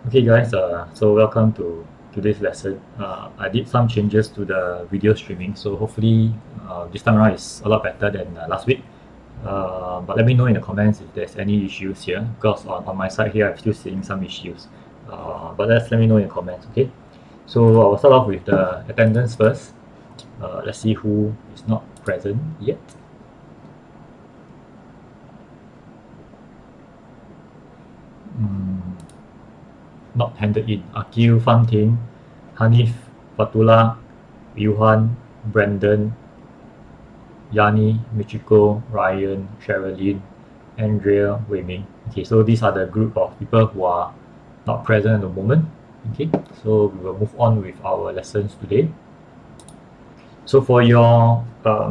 Okay guys, so welcome to today's lesson. I did some changes to the video streaming, so hopefully this time around is a lot better than last week. But let me know in the comments if there's any issues here, because on my side here I'm still seeing some issues. But let me know in the comments, okay? So I'll start off with the attendance first. Let's see who is not present yet. Not handed in. Akil, Fantin, Hanif, Fatullah, Yuhan, Brandon, Yani, Michiko, Ryan, Sherilyn, Andrea, Wei Ming. Okay, so these are the group of people who are not present at the moment. Okay, so we will move on with our lessons today. So for your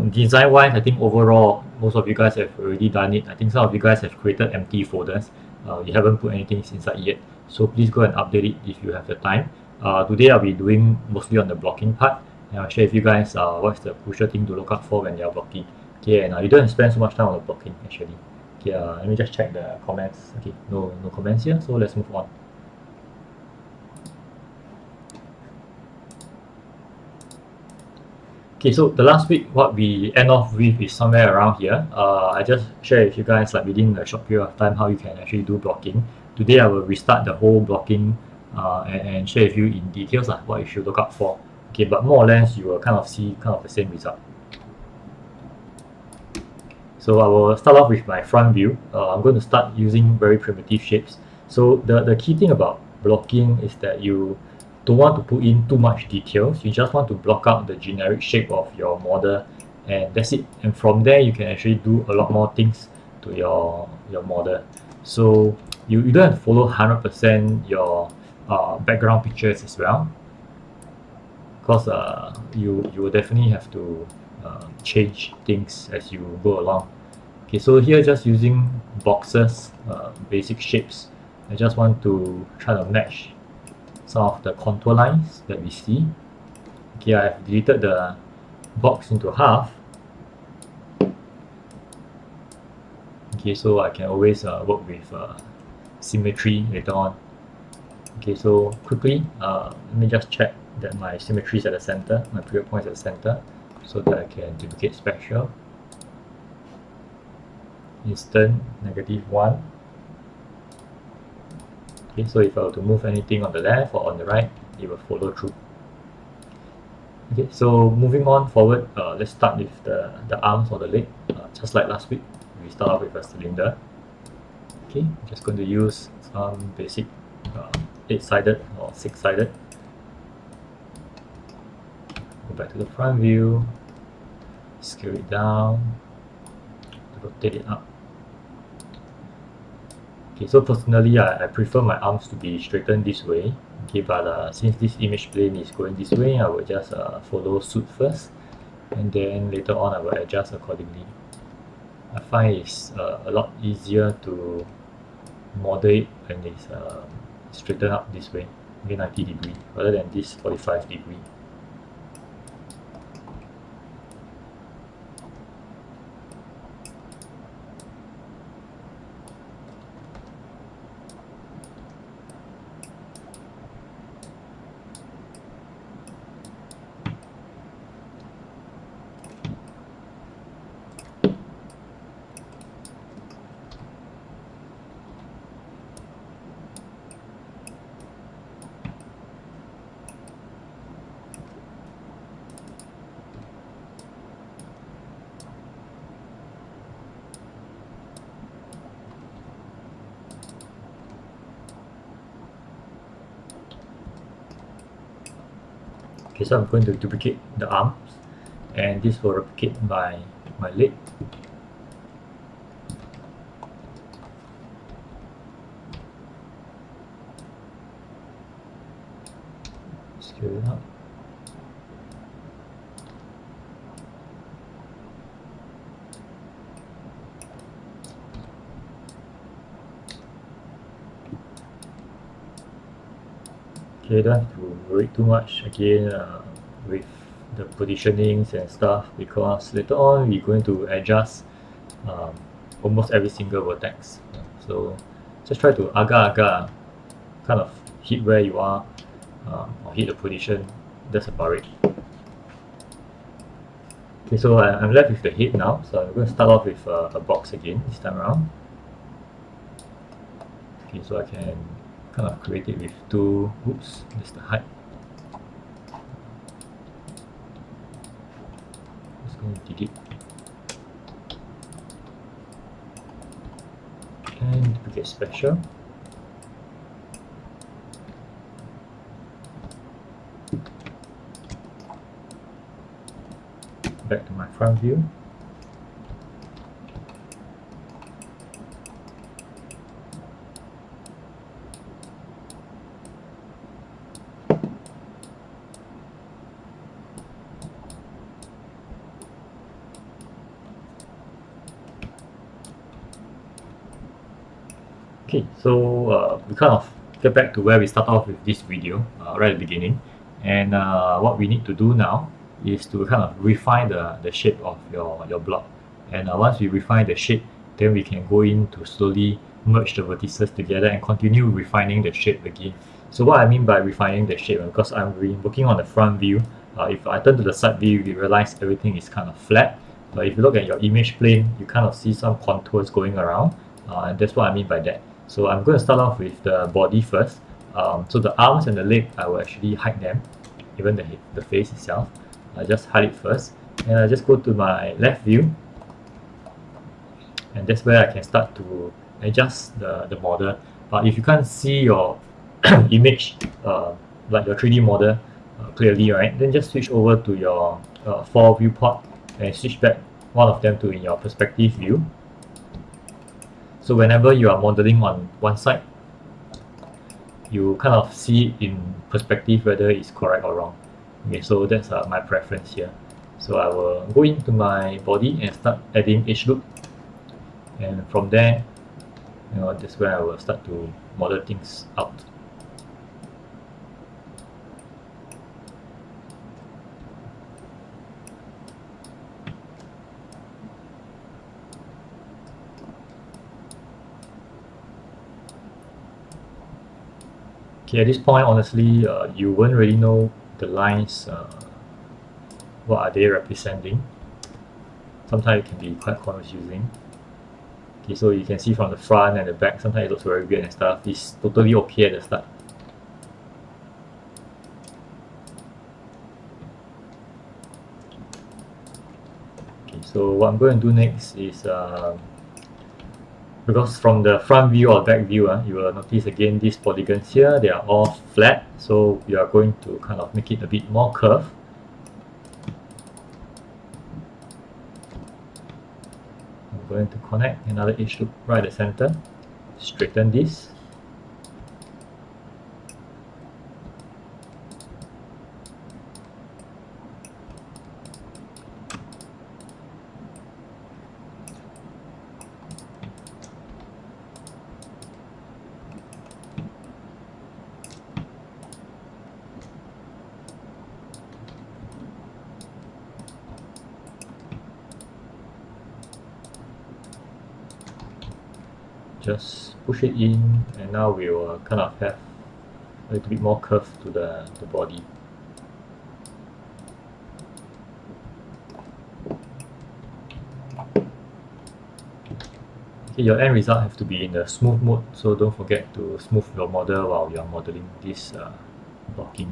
design wise, I think overall most of you guys have already done it. I think some of you guys have created empty folders. You haven't put anything inside yet, so please go and update it if you have the time. Today I'll be doing mostly on the blocking part, and I'll share with you guys what's the crucial thing to look out for when you're blocking. Okay, and you don't have to spend so much time on the blocking actually. Okay, let me just check the comments. Okay, no comments here, so let's move on. Okay, so the last week, what we end off with is somewhere around here. I just share with you guys like within a short period of time how you can actually do blocking. Today I will restart the whole blocking and share with you in details what you should look out for. Okay, but more or less you will kind of see kind of the same result. So I will start off with my front view. I'm going to start using very primitive shapes. So the key thing about blocking is that you don't want to put in too much details. You just want to block out the generic shape of your model, and that's it. And from there you can actually do a lot more things to your model. So you don't have to follow 100% your background pictures as well, because you will definitely have to change things as you go along. Okay, so here just using boxes, basic shapes. I just want to try to match some of the contour lines that we see. Okay, I have deleted the box into half. Okay, so I can always work with symmetry later on. Okay, so quickly, let me just check that my symmetry is at the center, my period point is at the center, so that I can duplicate spectral. Instant, -1. Okay, so if I were to move anything on the left or on the right, it will follow through. Okay, so moving on forward, let's start with the arms or the leg. Just like last week, we start off with a cylinder. Okay, I'm just going to use some basic 8-sided or 6-sided. Go back to the front view, scale it down, rotate it up. Okay, so personally I prefer my arms to be straightened this way. Okay, but since this image plane is going this way, I will just follow suit first, and then later on I will adjust accordingly. I find it's a lot easier to model it when it's straightened up this way, maybe 90 degree rather than this 45 degree. Okay, so I'm going to duplicate the arms, and this will replicate my leg. Scale it up. Okay, don't have to worry too much again with the positionings and stuff, because later on we're going to adjust almost every single vertex. So just try to agar-agar, kind of hit where you are, or hit the position. That's about it. Okay, so I'm left with the head now, so I'm going to start off with a box again this time around. Okay, so I can kind of create it with two hoops. That's the height. Just going to delete and duplicate special. Back to my front view. Okay, so we kind of get back to where we start off with this video right at the beginning, and what we need to do now is to kind of refine the shape of your block. And once we refine the shape, then we can go in to slowly merge the vertices together and continue refining the shape again. So what I mean by refining the shape, because I'm working on the front view, if I turn to the side view, you realize everything is kind of flat. But if you look at your image plane, you kind of see some contours going around, and that's what I mean by that. So I'm going to start off with the body first. So the arms and the leg, I will actually hide them, even the face itself. I just hide it first, and I just go to my left view, and that's where I can start to adjust the model. But if you can't see your image, like your 3D model clearly, right, then just switch over to your 4 viewport and switch back one of them to in your perspective view. So whenever you are modeling on one side, you kind of see in perspective whether it's correct or wrong. Okay, so that's my preference here. So I will go into my body and start adding edge loop, and from there, that's where I will start to model things out. Okay, at this point, honestly, you won't really know the lines, what are they representing. Sometimes it can be quite confusing. Okay, so you can see from the front and the back, sometimes it looks very weird and stuff. It's totally okay at the start. Okay, so what I'm going to do next is, because from the front view or back view, you will notice again these polygons here, they are all flat. So we are going to kind of make it a bit more curved. I'm going to connect another edge loop right at the center, straighten this. Just push it in, and now we will kind of have a little bit more curve to the body. Okay, your end result have to be in the smooth mode, so don't forget to smooth your model while you are modeling this blocking.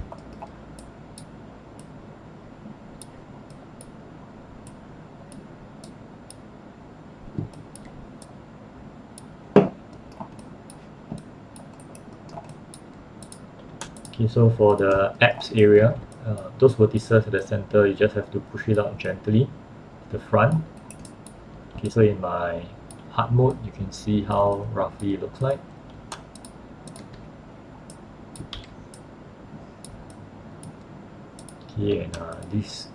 Okay, so for the abs area, those vertices at the center, you just have to push it out gently to the front. Okay, so in my hard mode, you can see how roughly it looks like. Okay, and these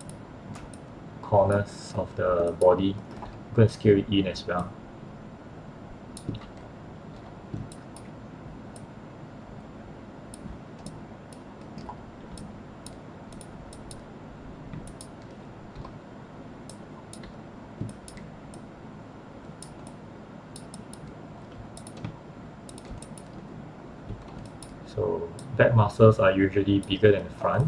corners of the body, I'm going to scale it in as well. So back muscles are usually bigger than the front.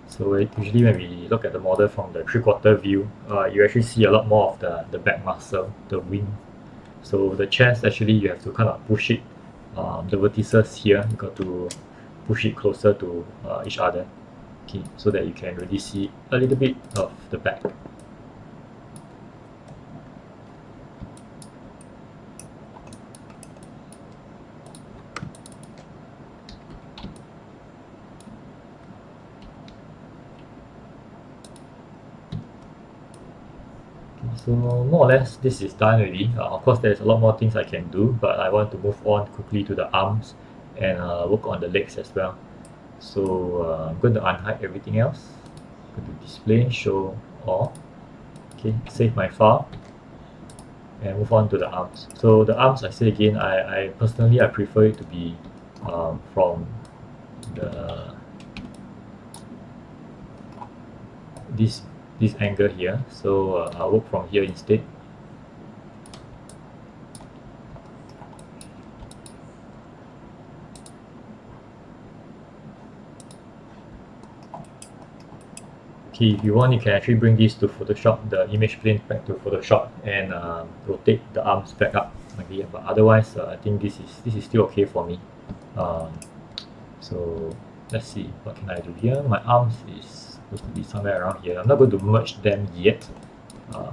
So usually when we look at the model from the three-quarter view, you actually see a lot more of the back muscle, the wing. So the chest, actually you have to kind of push it, the vertices here, you got to push it closer to each other, okay, so that you can really see a little bit of the back. So more or less this is done already. Of course there's a lot more things I can do, but I want to move on quickly to the arms and work on the legs as well. So I'm going to unhide everything else. Go to display, show all. Okay, save my file and move on to the arms. So the arms, I say again, I personally I prefer it to be from the this angle here. So I'll work from here instead. Okay, if you want, you can actually bring this to Photoshop, the image plane back to Photoshop, and rotate the arms back up. Okay, but otherwise, I think this is still okay for me. So let's see, what can I do here? My arms is supposed to be somewhere around here. I'm not going to merge them yet.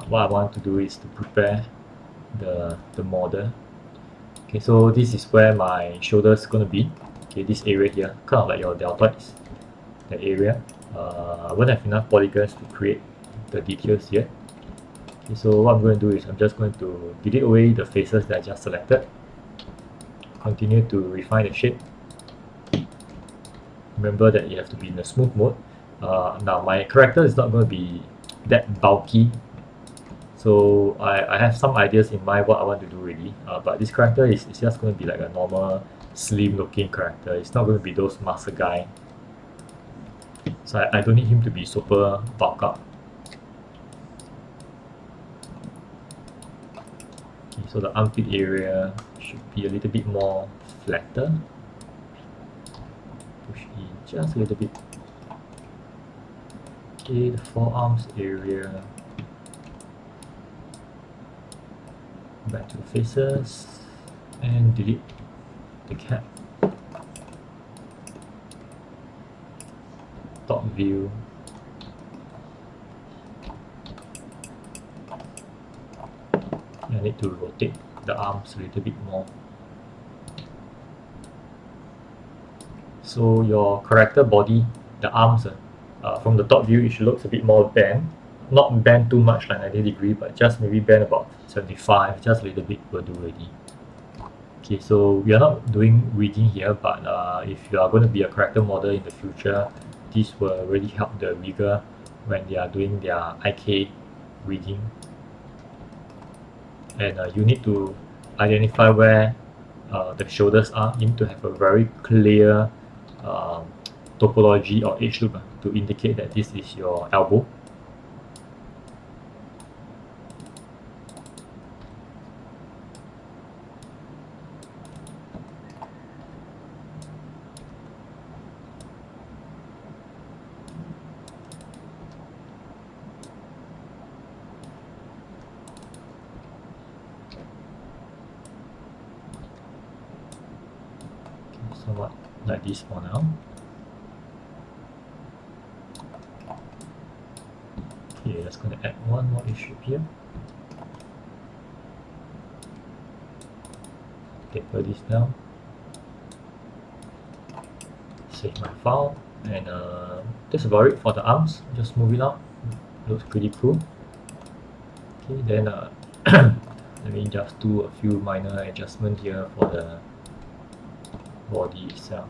What I want to do is to prepare the model. Okay, so this is where my shoulder is going to be. Okay, this area here, kind of like your deltoids, that area. I won't have enough polygons to create the details yet. Okay, so what I'm going to do is I'm just going to delete away the faces that I just selected. Continue to refine the shape. Remember that you have to be in the smooth mode. Now my character is not going to be that bulky, so I have some ideas in mind what I want to do really, but this character is just going to be like a normal slim looking character. It's not going to be those muscle guy, so I don't need him to be super bulked up. Okay, so the armpit area should be a little bit more flatter. Push in just a little bit. Okay, the forearms area, back to the faces, and delete the cap. Top view. I need to rotate the arms a little bit more. So your character body, the arms, from the top view, it should look a bit more bent. Not bent too much like 90 degree, but just maybe bent about 75, just a little bit will do already. Okay, so we are not doing rigging here, but if you are going to be a character model in the future, this will really help the rigger when they are doing their IK rigging. And you need to identify where the shoulders are. You need to have a very clear topology or edge loop to indicate that this is your elbow. Somewhat like this for now. Okay, just going to add one more edge loop here. Taper this down. Save my file, and that's about it for the arms. Just move it out. Looks pretty cool. Okay, then let me just do a few minor adjustments here for the body itself.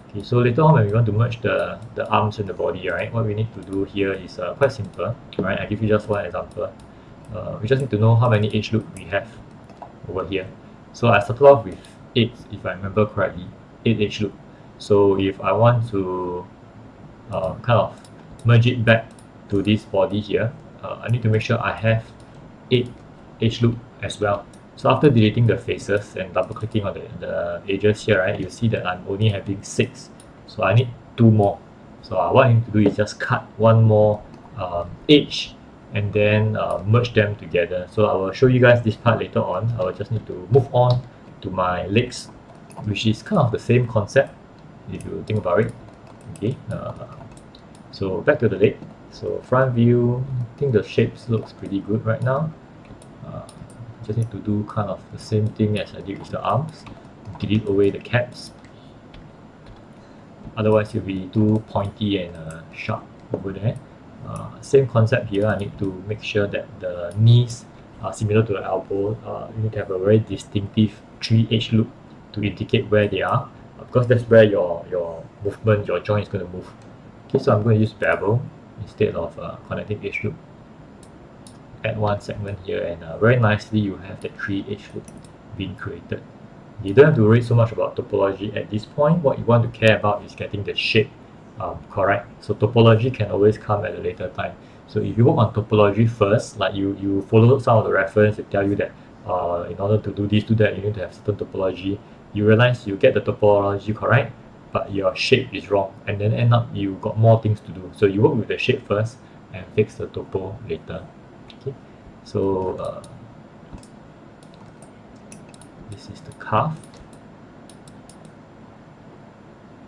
Okay, so later on when we want to merge the arms and the body, right, what we need to do here is quite simple. Right, I give you just one example. We just need to know how many edge loop we have over here. So I started off with 8, if I remember correctly, 8 edge loop. So if I want to kind of merge it back to this body here, I need to make sure I have 8 edge loop as well. So after deleting the faces and double clicking on the edges here, right, you see that I'm only having 6. So I need 2 more. So what I need to do is just cut one more edge and then merge them together. So I will show you guys this part later on. I will just need to move on to my legs, which is kind of the same concept if you think about it. Okay, so back to the leg. So front view, I think the shapes looks pretty good right now. Just need to do kind of the same thing as I did with the arms. Delete away the caps. Otherwise it'll be too pointy and sharp over there. Same concept here. I need to make sure that the knees are similar to the elbow. You need to have a very distinctive 3 edge loop to indicate where they are, because that's where your movement, your joint is going to move. Okay, so I'm going to use bevel instead of connecting edge loop. Add one segment here, and very nicely you have that 3 edge loop being created. You don't have to worry so much about topology at this point. What you want to care about is getting the shape correct. So topology can always come at a later time. So if you work on topology first, like you follow some of the reference that tell you that in order to do this, do that, you need to have certain topology. You realize you get the topology correct, but your shape is wrong, and then end up you got more things to do. So you work with the shape first and fix the topo later. Okay, so this is the calf.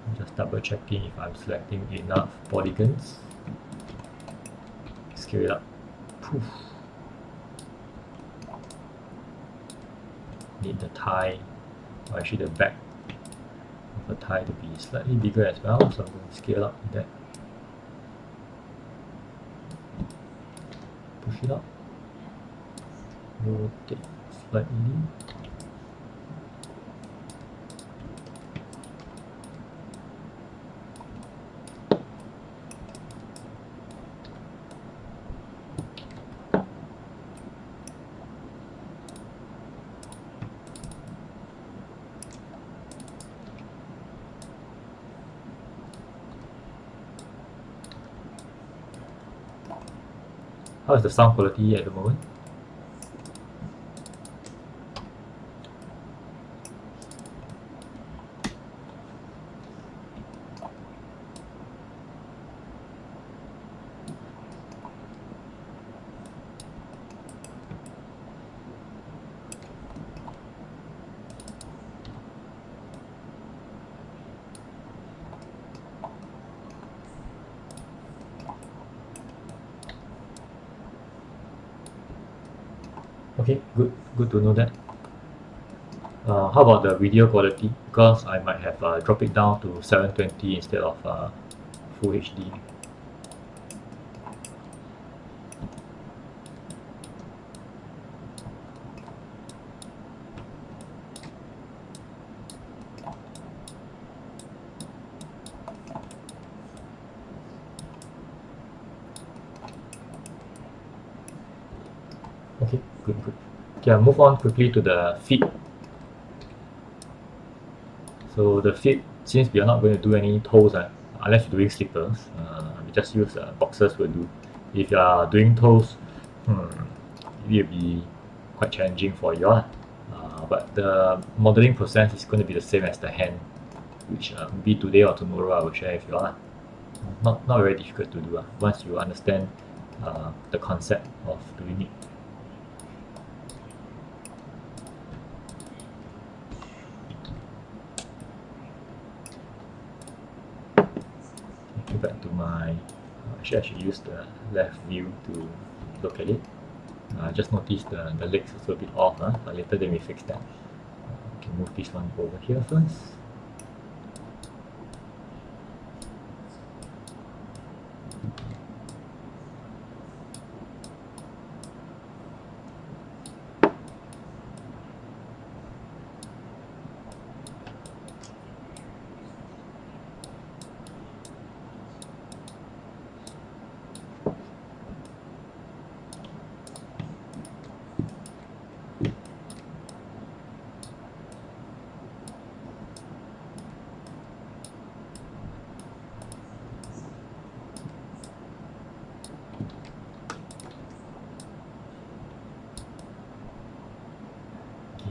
I'm just double checking if I'm selecting enough polygons. Scale it up. Poof. Need the thigh, or actually the back of the thigh to be slightly bigger as well, so I'm going to scale up that. Push it up. Rotate slightly. How is the sound quality at the moment? Okay, good to know that. How about the video quality? Because I might have dropped it down to 720 instead of Full HD. Okay, good. Okay, I'll move on quickly to the feet. So the feet, since we are not going to do any toes, unless you're doing slippers, we just use boxers will do. If you are doing toes, it will be quite challenging for you all. But the modeling process is going to be the same as the hand, which maybe today or tomorrow I will share with you all. Not very difficult to do once you understand the concept of doing it. Back to my actually I should use the left view to look at it. I just noticed the legs also a bit off, but later then we fix that. We can move this one over here first.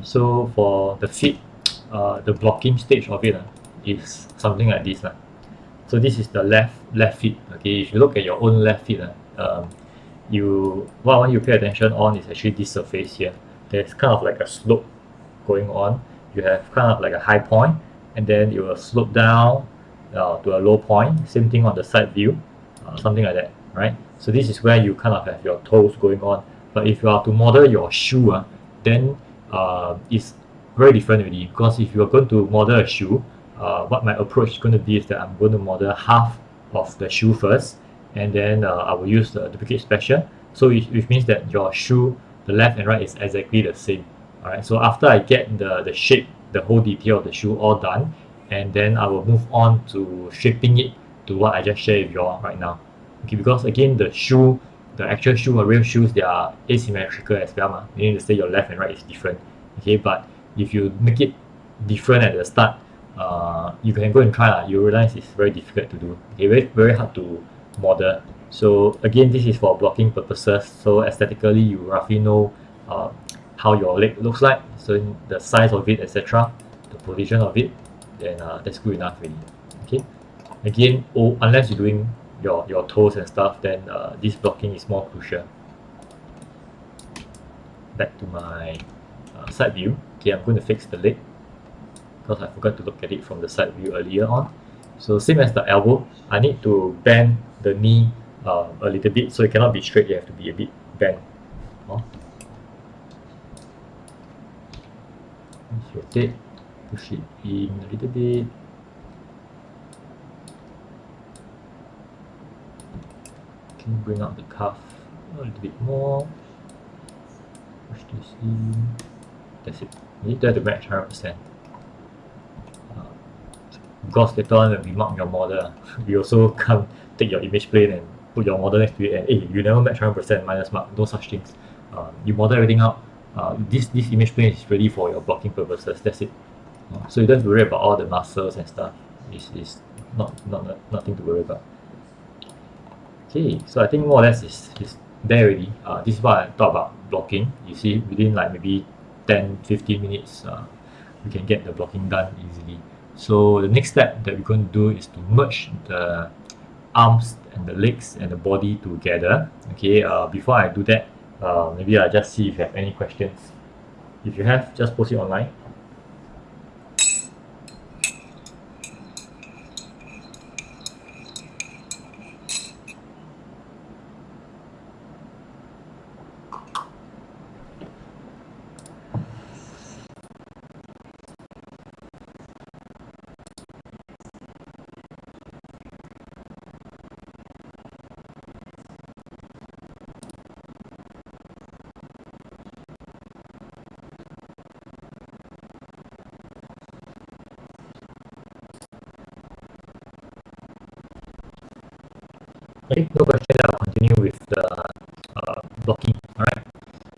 So for the feed, the blocking stage of it is something like this. So this is the left feet. Okay, if you look at your own left feet, what I want you to pay attention on is actually this surface here. There's kind of like a slope going on. You have kind of like a high point, and then it will slope down to a low point. Same thing on the side view, something like that, right? So this is where you kind of have your toes going on. But if you are to model your shoe, then it's very different already, because if you're going to model a shoe, what my approach is going to be is that I'm going to model half of the shoe first, and then I will use the duplicate special. So which means that your shoe, the left and right, is exactly the same. Alright, so after I get the shape, the whole detail of the shoe all done, and then I will move on to shaping it to what I just shared with you all right now. Okay, because again, the actual shoe or real shoes, they are asymmetrical as well, meaning to say your left and right is different. Okay, but if you make it different at the start, you can go and try. You realize it's very difficult to do. Okay, very hard to model. So again, this is for blocking purposes. So aesthetically, you roughly know how your leg looks like, so the size of it, etc., the position of it, then that's good enough really. Okay, again, unless you're doing your toes and stuff, then this blocking is more crucial. Back to my side view. Okay, I'm going to fix the leg because I forgot to look at it from the side view earlier on. So same as the elbow, I need to bend the knee a little bit, so it cannot be straight, you have to be a bit bent. Let's rotate, push it in a little bit. Can bring out the calf a little bit more. Push this in. That's it. You need to have to match 100%. Because later on when we mark your model, we also can't take your image plane and put your model next to it and hey, you never match 100%, minus mark, no such things. You model everything out. This image plane is ready for your blocking purposes, that's it. So you don't have to worry about all the muscles and stuff. It's nothing to worry about. Okay, so I think more or less is there already. This is what I thought about blocking. You see, within like maybe 10-15 minutes, we can get the blocking done easily. So the next step that we're going to do is to merge the arms and the legs and the body together. Okay, before I do that, maybe I'll just see if you have any questions. If you have, just post it online. Okay, no question. I'll continue with the blocking. Alright.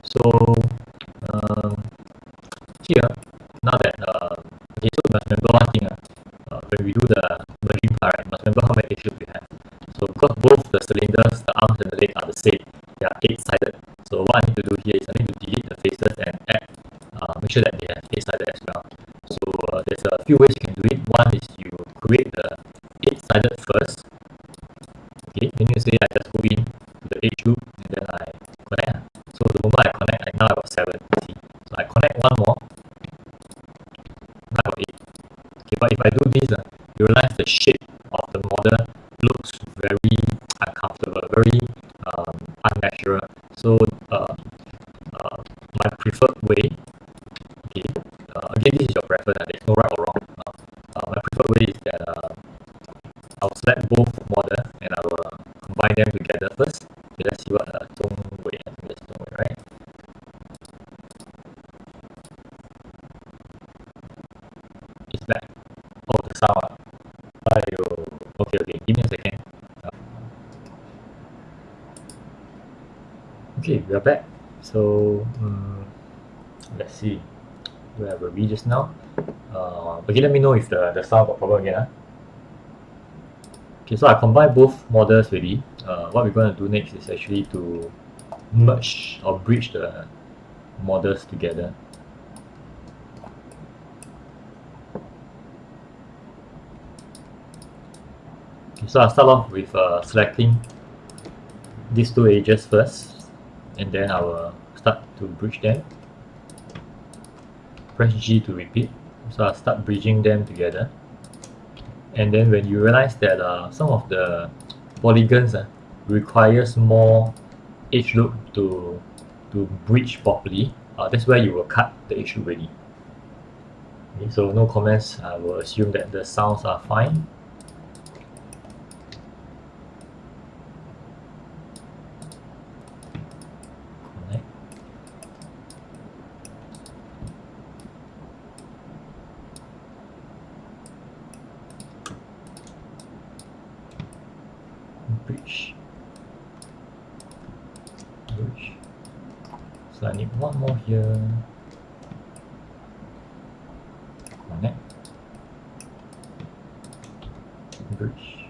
So here, now that okay, so you must remember one thing. When we do the merging part, right, you must remember how many edges we have. So because both the cylinders, the arms and the leg are the same, they are 8-sided. So what I need to do here is I need to delete the faces and add, make sure that they have 8-sided as well. So there's a few ways you can do it. One is you create the 8-sided first. Okay, then you say I just go in to the edge loop and then I connect. So the moment I connect, now I got 7. See? So I connect one more, now I got 8. Okay, but if I do this, you realize the shape of the model looks very uncomfortable, very unnatural. So my preferred way, okay, again this is your preference, there's no right or wrong. My preferred way is that I'll select both model and I will combine them together first. Okay, let's see what Zhong Wei, I think that's Zhong Wei, right? It's back. Oh, the sound. Okay, give me a second. Okay, we are back. So let's see. Do I have a read just now? Okay, let me know if the sound got problem again. Okay, so I combined both models already. What we're going to do next is actually to merge or bridge the models together. So I'll start off with selecting these two edges first, and then I will start to bridge them. Press G to repeat. So I'll start bridging them together. And then when you realize that some of the polygons requires more edge loop to bridge properly, that's where you will cut the edge loop already. Okay, so no comments. I will assume that the sounds are fine. Connect. Bridge. So I need one more here. Connect. Bridge.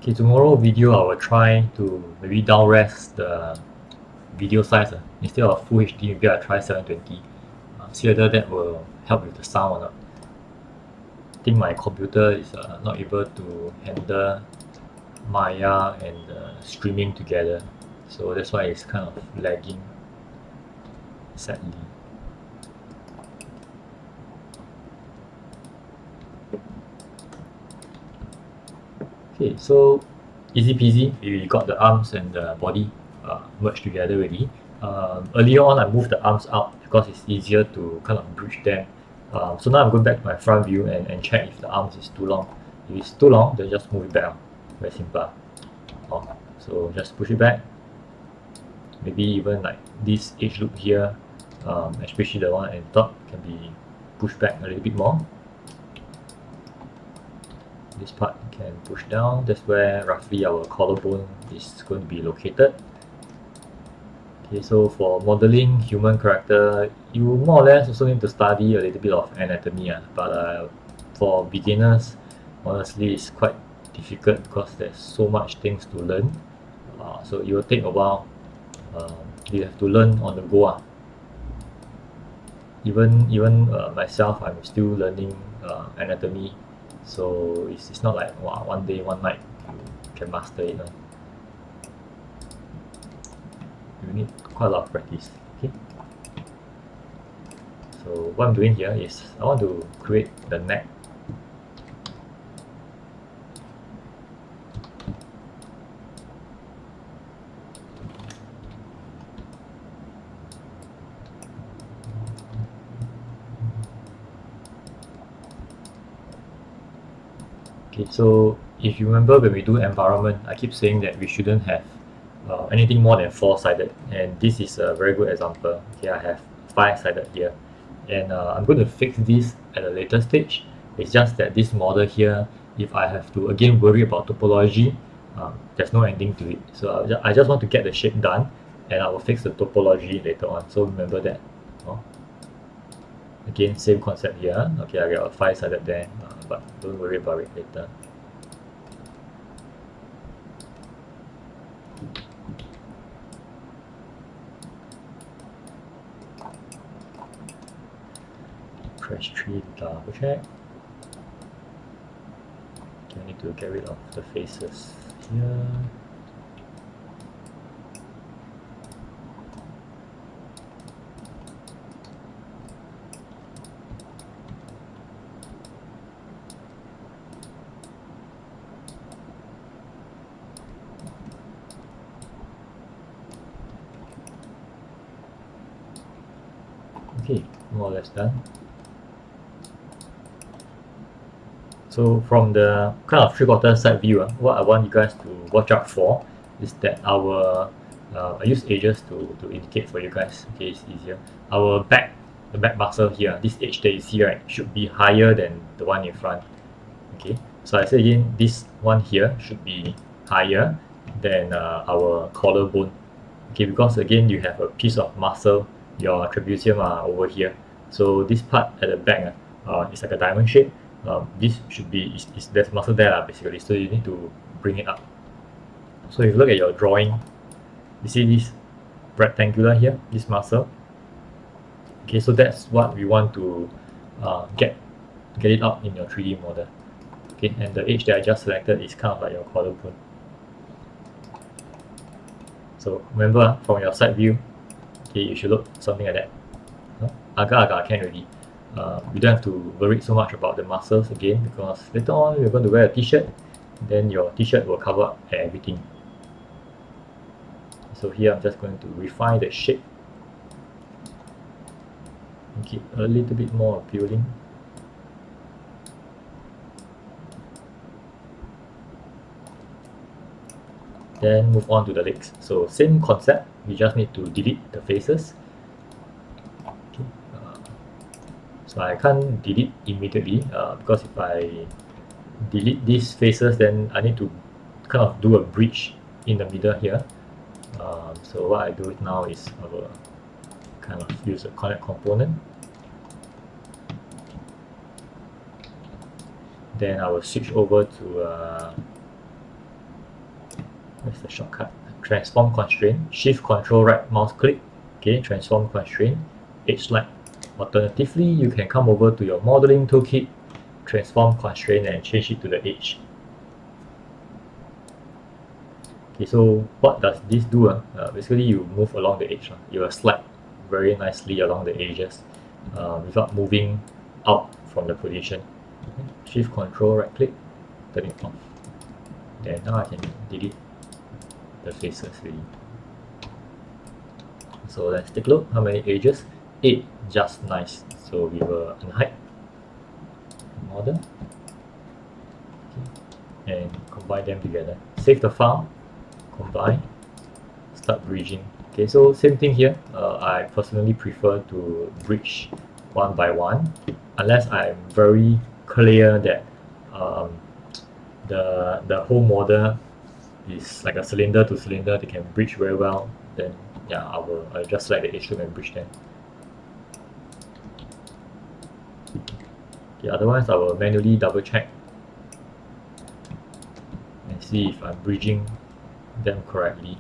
Okay, tomorrow video I will try to maybe down res the video size. Instead of Full HD, maybe I'll try 720. See whether that will help with the sound or not. I think my computer is not able to handle Maya and streaming together, so that's why it's kind of lagging, sadly. Okay, so easy peasy, we got the arms and the body merged together already. Earlier on I moved the arms out because it's easier to kind of bridge them. So now I'm going back to my front view and check if the arms is too long. If it's too long, then just move it back. Very simple. So just push it back. Maybe even like this edge loop here, especially the one at the top, can be pushed back a little bit more. This part can push down. That's where roughly our collarbone is going to be located. Okay, so for modeling human character, you more or less also need to study a little bit of anatomy, but for beginners, honestly, it's quite difficult because there's so much things to learn. So it will take a while. You have to learn on the go. Even myself, I'm still learning anatomy. So it's not like one day, one night you can master it. You need quite a lot of practice. Okay. So what I'm doing here is I want to create the neck. Okay, so if you remember when we do environment, I keep saying that we shouldn't have anything more than 4-sided, and this is a very good example. Okay, I have 5-sided here, and I'm going to fix this at a later stage. It's just that this model here, if I have to again worry about topology, there's no ending to it. So I just want to get the shape done, and I will fix the topology later on. So remember that. Again, same concept here. Okay, I got a 5-sided there, but don't worry about it later. Press 3 to double check. Okay, I need to get rid of the faces here. Okay, more or less done. So from the kind of 3/4 side view, what I want you guys to watch out for is that our I use edges to indicate for you guys. Okay, it's easier. Our back, the back muscle here, this edge that you see, right, should be higher than the one in front. Okay, so I say again, this one here should be higher than our collarbone. Okay, because again you have a piece of muscle, your trapezium are over here. So this part at the back is like a diamond shape. This should be there's muscle there basically. So you need to bring it up. So if you look at your drawing, you see this rectangular here, this muscle. Okay, so that's what we want to get it up in your 3D model. Okay, and the edge that I just selected is kind of like your collarbone. So remember, from your side view, okay, you should look something like that. Agak-agak can already. You don't have to worry so much about the muscles again, because later on you're going to wear a t-shirt, then your t-shirt will cover up everything. So here I'm just going to refine the shape, make it a little bit more appealing. Then move on to the legs. So same concept, we just need to delete the faces. Okay. So I can't delete immediately because if I delete these faces, then I need to kind of do a bridge in the middle here. So what I do now is I will kind of use a connect component. Then I will switch over to where's the shortcut? Transform constraint, shift control right mouse click, okay, transform constraint, edge slide. Alternatively, you can come over to your modeling toolkit, transform constraint, and change it to the edge. Okay, so what does this do? Basically, you move along the edge. You will slide very nicely along the edges without moving out from the position. Shift control right click, turn it off. Then now I can delete the faces really. So let's take a look how many edges. 8, just nice. So we will unhide model, okay, and combine them together. Save the file, combine, start bridging. Okay, so same thing here. I personally prefer to bridge one by one, unless I'm very clear that the whole model is like a cylinder to cylinder, they can bridge very well. Then yeah, I'll just select the edge loop and bridge them. Okay, otherwise I will manually double check and see if I'm bridging them correctly.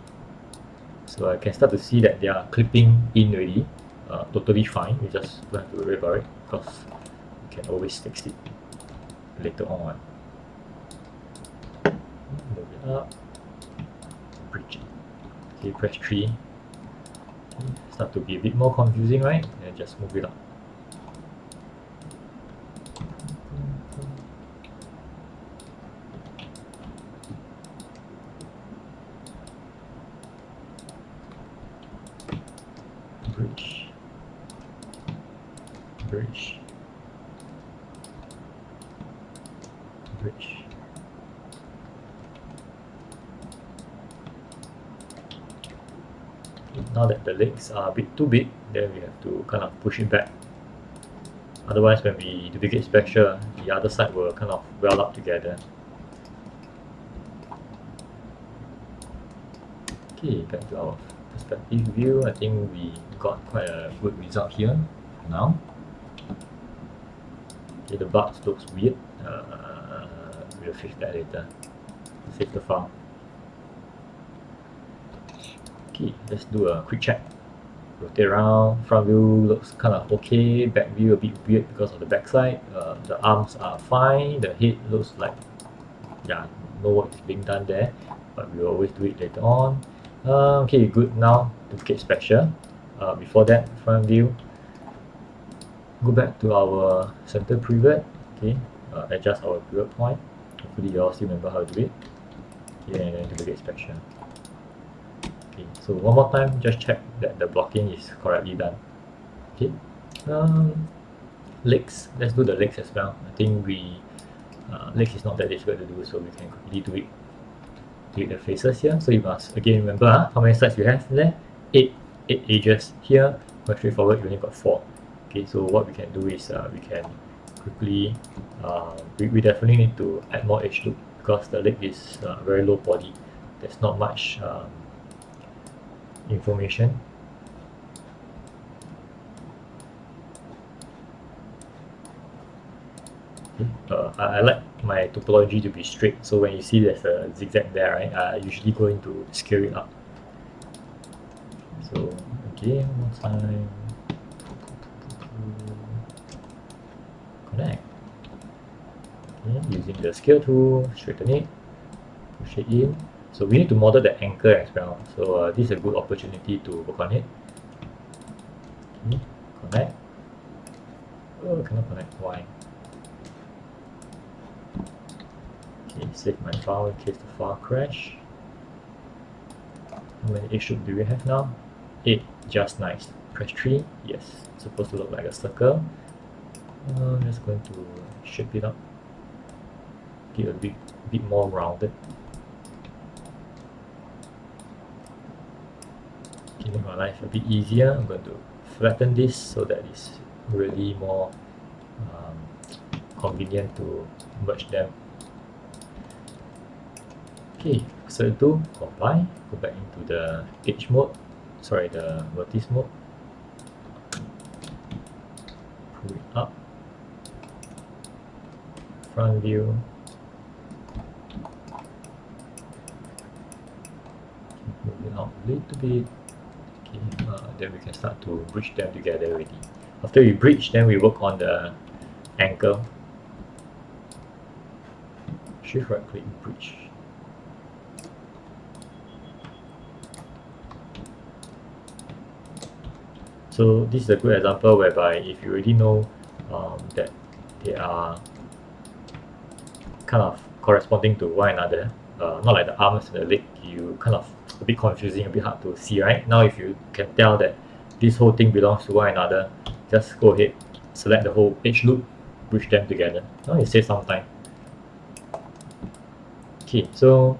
So I can start to see that they are clipping in already, totally fine. You just don't have to worry about it because you can always fix it later on. Move it up, bridge it. Okay, press 3. Okay, start to be a bit more confusing, right? And just move it up. Bridge, bridge, bridge. Now that the legs are a bit too big, then we have to kind of push it back. Otherwise, when we duplicate spectra, the other side will kind of well up together. Okay, back to our perspective view. I think we got quite a good result here now. Okay, the bugs looks weird. We'll fix that later. Save the file. Okay, let's do a quick check. Rotate around. Front view looks kind of okay. Back view a bit weird because of the backside. The arms are fine. The head looks like, yeah, no work is being done there, but we'll always do it later on. Okay, good. Now duplicate spectra. Before that, front view. Go back to our center pivot. Okay, adjust our pivot point. Hopefully you all still remember how to do it. Okay, and then duplicate spectra. Okay, so one more time, just check that the blocking is correctly done. Okay, legs. Let's do the legs as well. I think legs is not that difficult to do, so we can quickly do it. Do the faces here. So you must again remember how many sides you have there. 8 edges here. Quite straightforward. You only got 4. Okay, so what we can do is we can quickly we definitely need to add more edge loop because the leg is very low body. There's not much information. I like my topology to be straight, so when you see there's a zigzag there, right, I usually going to scale it up. So again, one more time. Okay, using the scale tool, straighten it, push it in. So we need to model the anchor as well. So this is a good opportunity to work on it. Okay, connect. Oh, cannot connect. Why? Okay, save my file in case the file crash. How many edge loop do we have now? 8, just nice. Press 3, yes. It's supposed to look like a circle. I'm just going to shape it up. Get a bit more rounded. To make my life a bit easier, I'm going to flatten this so that it's really more convenient to merge them. Okay, so to compile, go back into the edge mode, sorry, the vertex mode, pull it up, front view, move it out a little bit. Okay, then we can start to bridge them together already. After we bridge, then we work on the anchor. Shift right click, bridge. So this is a good example whereby if you already know that they are kind of corresponding to one another, not like the arms and the leg, you kind of a bit confusing, a bit hard to see, right? Now if you can tell that this whole thing belongs to one another, just go ahead, select the whole edge loop, bridge them together. Now it saves some time. Okay, so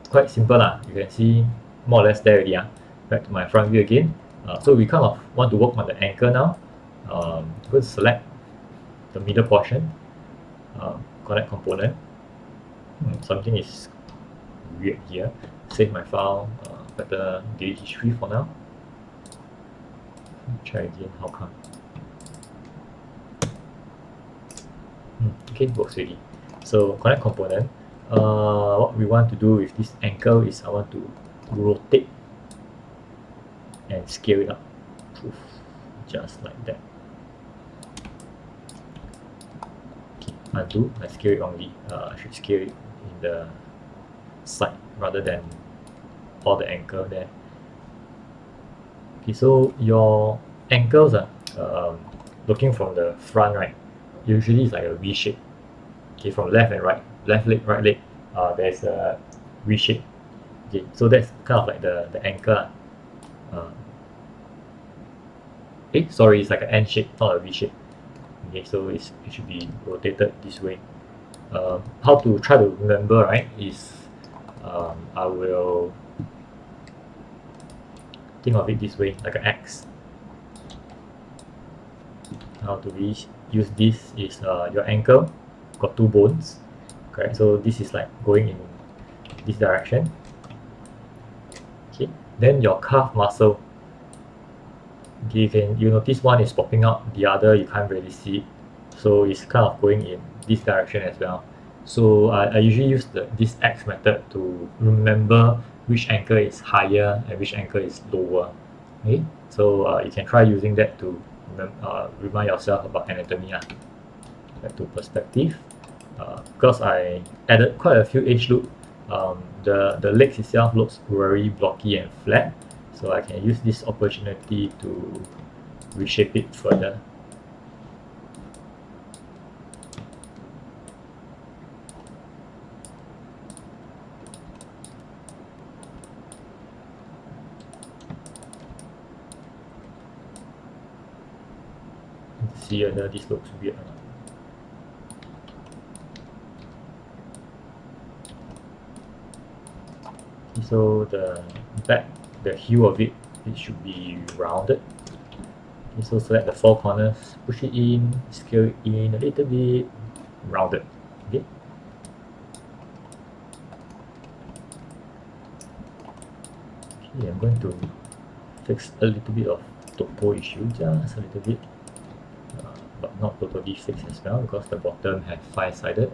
quite simple lah. You can see more or less there already. Back to my front view again. So we kind of want to work on the anchor now. Go to select the middle portion, connect component. Something is weird here. Save my file, better delete history for now. Try again, how come? Okay, works already. So connect component. What we want to do with this anchor is I want to rotate and scale it up, just like that. Okay, undo, I scale it wrongly. I should scale it in the side rather than all the anchor there. Okay, so your ankles are looking from the front, right? Usually it's like a V shape. Okay, from left and right, left leg, right leg, there's a V shape. Okay, so that's kind of like the anchor. Sorry, it's like an N shape, not a V shape. Okay, so it should be rotated this way. How to try to remember, right, is I will think of it this way, like an X. How to use this is your ankle got 2 bones, correct? So this is like going in this direction. Okay, then your calf muscle. Okay, you notice one is popping out, the other you can't really see it. So it's kind of going in this direction as well. So I usually use this X method to remember which anchor is higher and which anchor is lower. Okay, so you can try using that to remind yourself about anatomy. Back to perspective. Because I added quite a few edge loop, the legs itself looks very blocky and flat. So I can use this opportunity to reshape it further. Let's see whether this looks weird or not. So the back, the heel of it should be rounded. Okay, so select the 4 corners, push it in, scale it in a little bit, rounded. Okay. Okay, I'm going to fix a little bit of topo issue, just a little bit, but not totally fixed as well because the bottom has 5-sided.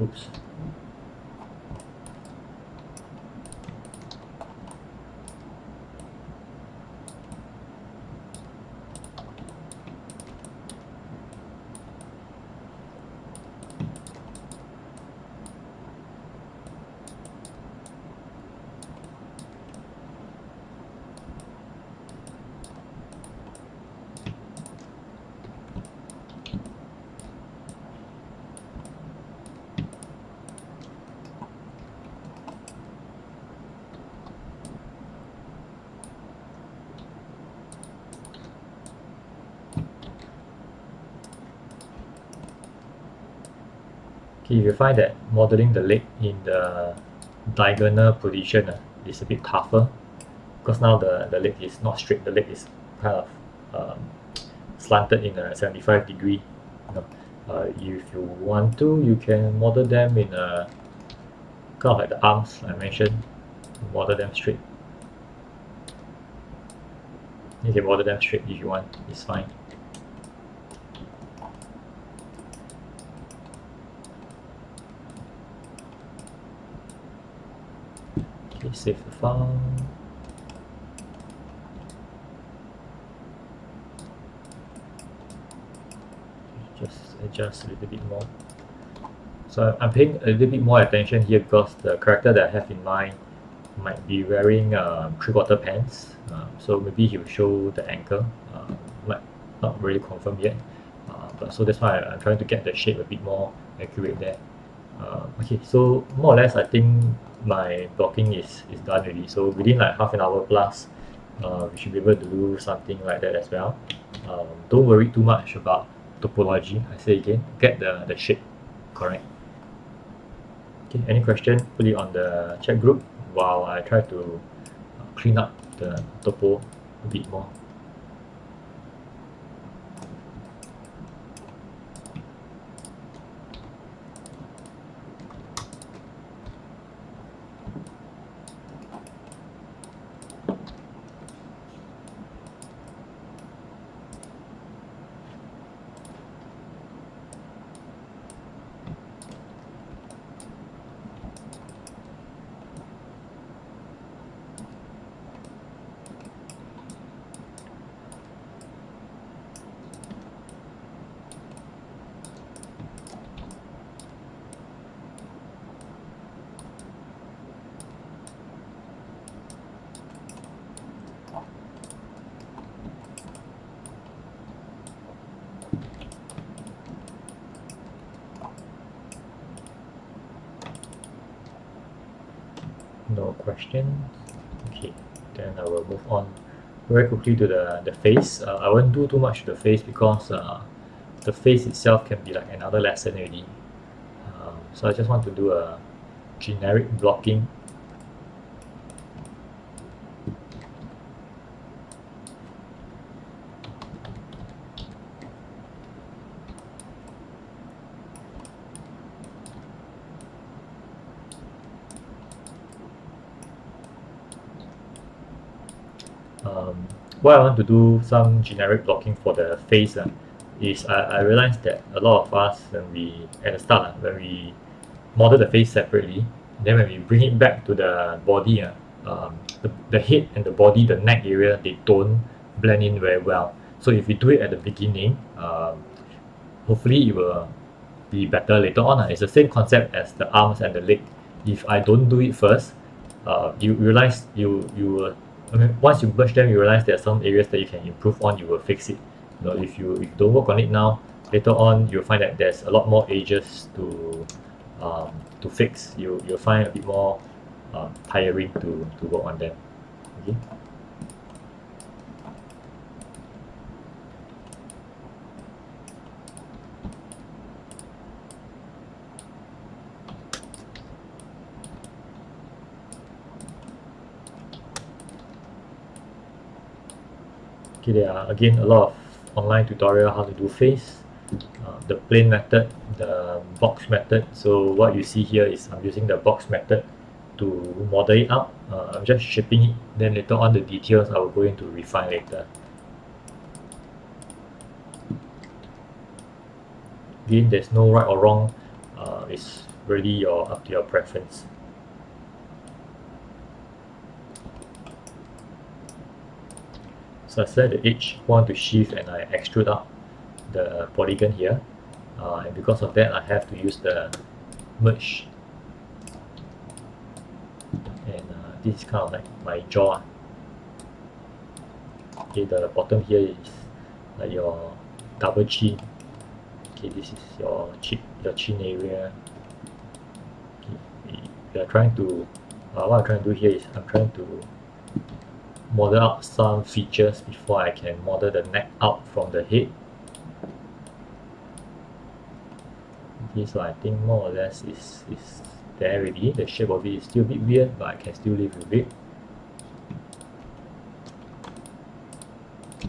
Oops. Okay, if you find that modeling the leg in the diagonal position is a bit tougher, because now the leg is not straight, the leg is kind of slanted in a 75 degree. If you want to, you can model them in a kind of like the arms I mentioned, model them straight. You can model them straight if you want, it's fine. Okay, save the file. Just adjust a little bit more. So I'm paying a little bit more attention here because the character that I have in mind might be wearing 3/4 pants, so maybe he'll show the ankle, might not really confirm yet, but so that's why I'm trying to get the shape a bit more accurate there. Okay, so more or less I think my blocking is done already, so within like half an hour plus we should be able to do something like that as well. Don't worry too much about topology, I say again, get the shape correct. Okay, any question, put it on the chat group while I try to clean up the topo a bit more. No questions. Okay, then I will move on very quickly to the face. I won't do too much to the face because the face itself can be like another lesson already. So I just want to do a generic blocking. Why I want to do some generic blocking for the face is I realized that a lot of us when we at the start when we model the face separately, then when we bring it back to the body, the head and the body, the neck area, they don't blend in very well. So if we do it at the beginning, hopefully it will be better later on. It's the same concept as the arms and the leg. If I don't do it first, you realize you will. I mean, once you merge them, you realize there are some areas that you can improve on. You will fix it. If you don't work on it now, later on you'll find that there's a lot more edges to fix. You'll find a bit more tiring to work on them. Okay. Okay, there are again a lot of online tutorial how to do face, the plane method, the box method. So what you see here is I'm using the box method to model it out. I'm just shaping it, then later on the details I will go into refine later. Again, there's no right or wrong, it's really up to your preference. So I set the edge point to shift and I extrude out the polygon here, and because of that I have to use the merge, and this is kind of like my jaw. Okay, the bottom here is like your double chin. Okay, this is your chin area. Okay, we are trying to what I'm trying to do here is I'm trying to model out some features before I can model the neck out from the head. Okay, so I think more or less is there already. The shape of it is still a bit weird, but I can still live with it.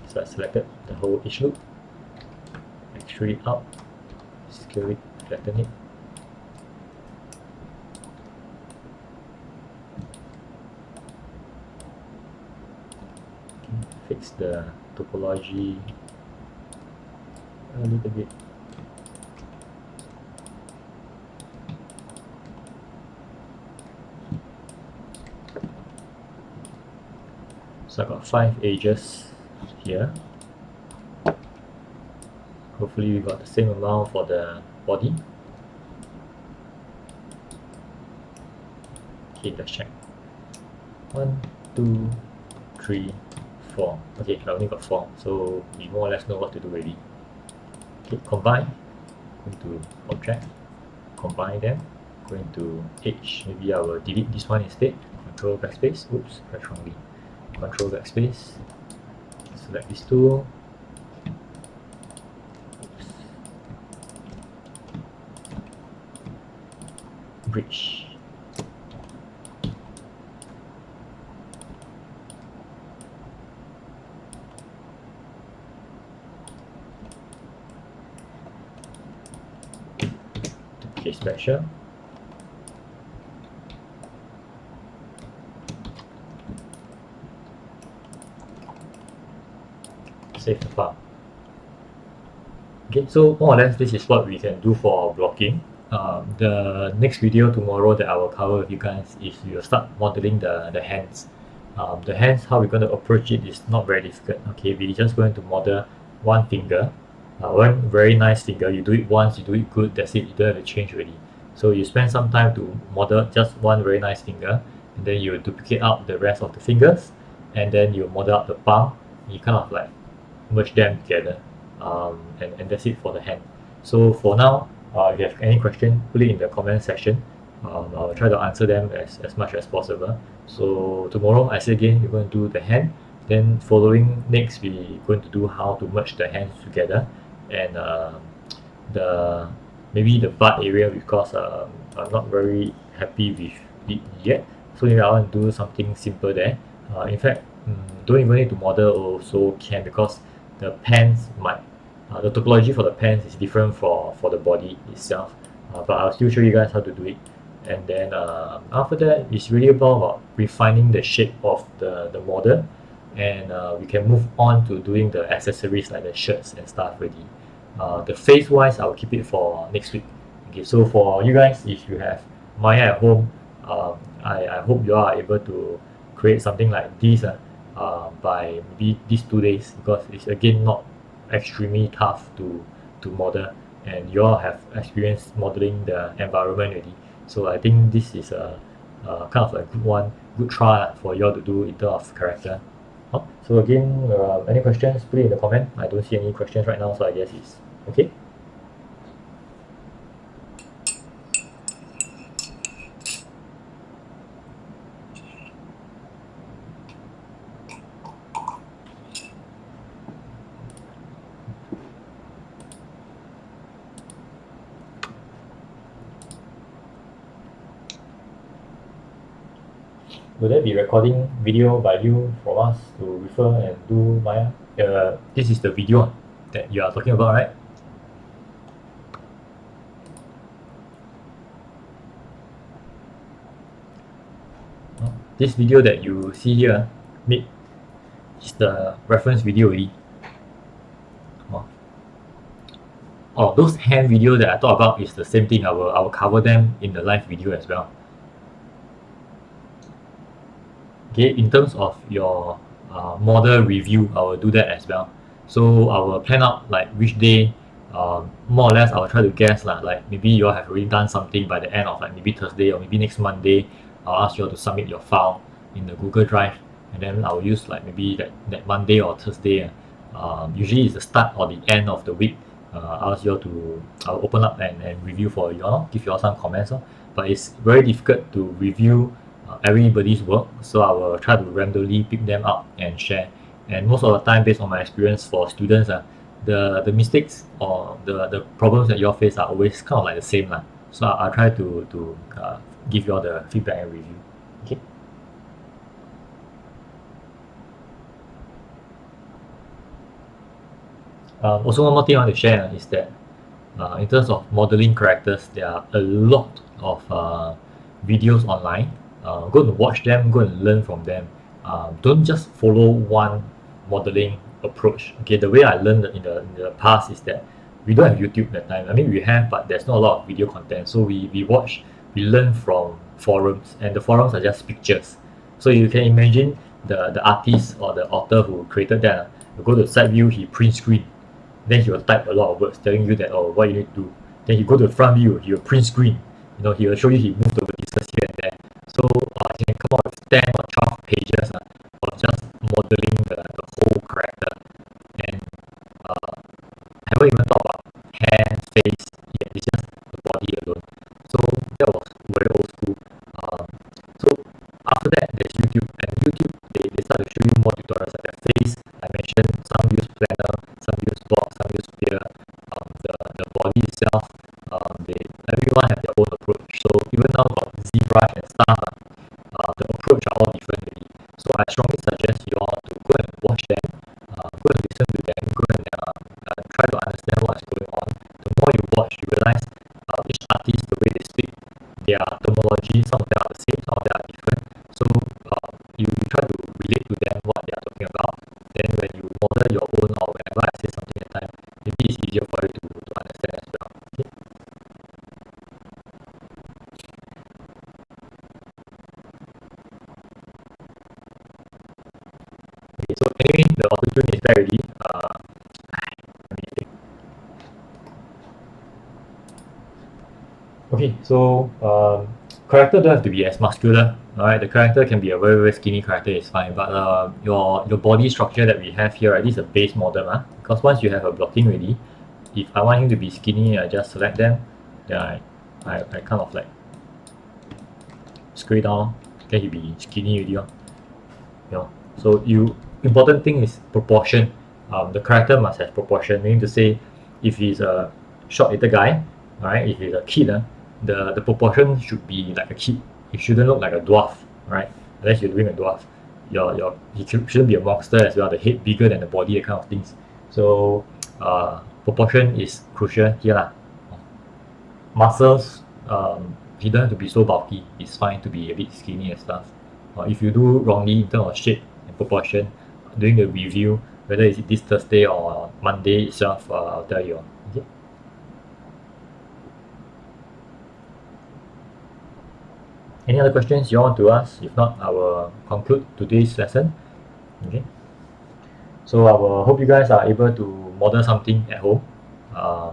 So I selected the whole edge loop, extrude it out, scale it, flatten it. Okay, fix the topology a little bit. So I got 5 edges here. Hopefully we got the same amount for the body. Okay, let's check. 1, 2, 3, 4. Okay, I only got 4, so we more or less know what to do already. Okay, combine. Going to object, combine them. Going to edge. Maybe I will delete this one instead. Control backspace. Oops, press wrongly. Control backspace. Select these two. Oops. Bridge. Duplicate special. Save the file. Okay, so more or less this is what we can do for blocking. The next video tomorrow that I will cover with you guys is we will start modeling the hands. The hands, how we're going to approach it is not very difficult. Okay, we're just going to model one finger, one very nice finger. You do it once, you do it good, that's it, you don't have to change already. So you spend some time to model just one very nice finger, and then you duplicate out the rest of the fingers, and then you model out the palm. You kind of like merge them together, and that's it for the hand. So for now, if you have any question, put it in the comment section. I'll try to answer them as much as possible. So tomorrow, I say again, we're going to do the hand. Then following next, we're going to do how to merge the hands together, and maybe the butt area, because I'm not very happy with it yet. So maybe I want to do something simple there. In fact, don't even need to model also can, because the pants might the topology for the pants is different for the body itself, but I'll still show you guys how to do it. And then after that, it's really about refining the shape of the model, and we can move on to doing the accessories like the shirts and stuff already. The face wise, I'll keep it for next week. Okay, so for you guys, if you have Maya at home, I hope you are able to create something like this by maybe these 2 days, because it's again not extremely tough to model, and you all have experience modeling the environment already. So I think this is a kind of a good try for you all to do in terms of character. So again, any questions, put it in the comment. I don't see any questions right now, so I guess it's okay. Will there be recording video by you from us to refer and do Maya? This is the video that you are talking about, right? This video that you see here is the reference video already. Those hand video that I talked about is the same thing. I will cover them in the live video as well. Okay, in terms of your model review, I will do that as well. So I will plan out like which day, more or less I will try to guess like maybe you all have already done something by the end of like maybe Thursday or maybe next Monday. I'll ask you all to submit your file in the Google Drive, and then I'll use like maybe that Monday or Thursday. Usually it's the start or the end of the week. I'll ask you all I'll open up and review for you all, give you all some comments. But it's very difficult to review everybody's work, so I will try to randomly pick them up and share. And most of the time, based on my experience for students, the mistakes or the problems that you all face are always kind of like the same lah. So I'll try to give you all the feedback and review. Okay. Also, one more thing I want to share is that in terms of modeling characters, there are a lot of videos online. Go and watch them, go and learn from them. Don't just follow one modeling approach. Okay, the way I learned in the past is that we don't have YouTube that time. I mean, we have, but there's not a lot of video content. So we watch, we learn from forums, and the forums are just pictures. So you can imagine the artist or the author who created that. You go to side view, he print screen. Then he will type a lot of words telling you that, oh, what you need to do. Then you go to the front view, he will print screen. You know, he will show you he moved over pieces here and there. So he can come up with 10 or 12 pages of just modeling the whole character. And haven't even thought about hair, face, yet it's just the body alone. So that was very old school. So after that, there's YouTube. And YouTube, they start to show you more tutorials like the face. I mentioned some use planner, some use box, some use spear. The body itself, everyone have their own approach. So even now got ZBrush and stuff, the approach are all different already. So I strongly suggest you all to go and watch them, go and listen to them, go and try to understand what's going on. The more you watch, you realize each artist, the way they speak, their terminology, some of them are the same, some of them are different. So you try to relate to them what they are talking about. Then when you model your own or whenever I say something at time, maybe it's easier for you to understand as well. Okay. Okay, so anyway, the auto-tune is there already. Let me think. Okay, so character don't have to be as muscular. Alright, the character can be a very skinny character, it's fine. But your body structure that we have here, right, this is a base model, because once you have a blocking ready, if I want him to be skinny, I just select them, then I kind of like scale down, then he'll be skinny already. You know, so important thing is proportion. The character must have proportion, meaning to say if he's a short little guy, alright, if he's a kid, the proportion should be like a kid. It shouldn't look like a dwarf, right? Unless you're doing a dwarf. He shouldn't be a monster as well, the head bigger than the body, that kind of things. So proportion is crucial here. Muscles, he doesn't have to be so bulky. It's fine to be a bit skinny and stuff. If you do wrongly in terms of shape and proportion, during the review, whether it's this Thursday or Monday itself, I'll tell you. Okay? Any other questions you want to ask? If not, I will conclude today's lesson. Okay. So I will hope you guys are able to model something at home. I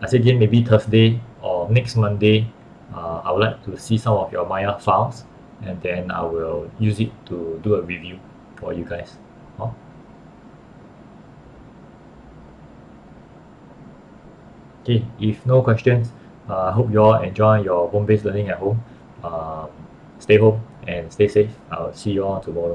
said again, maybe Thursday or next Monday, I would like to see some of your Maya files, and then I will use it to do a review for you guys. Okay, if no questions, I hope you all enjoy your home-based learning at home. Stay home and stay safe. I'll see you all tomorrow.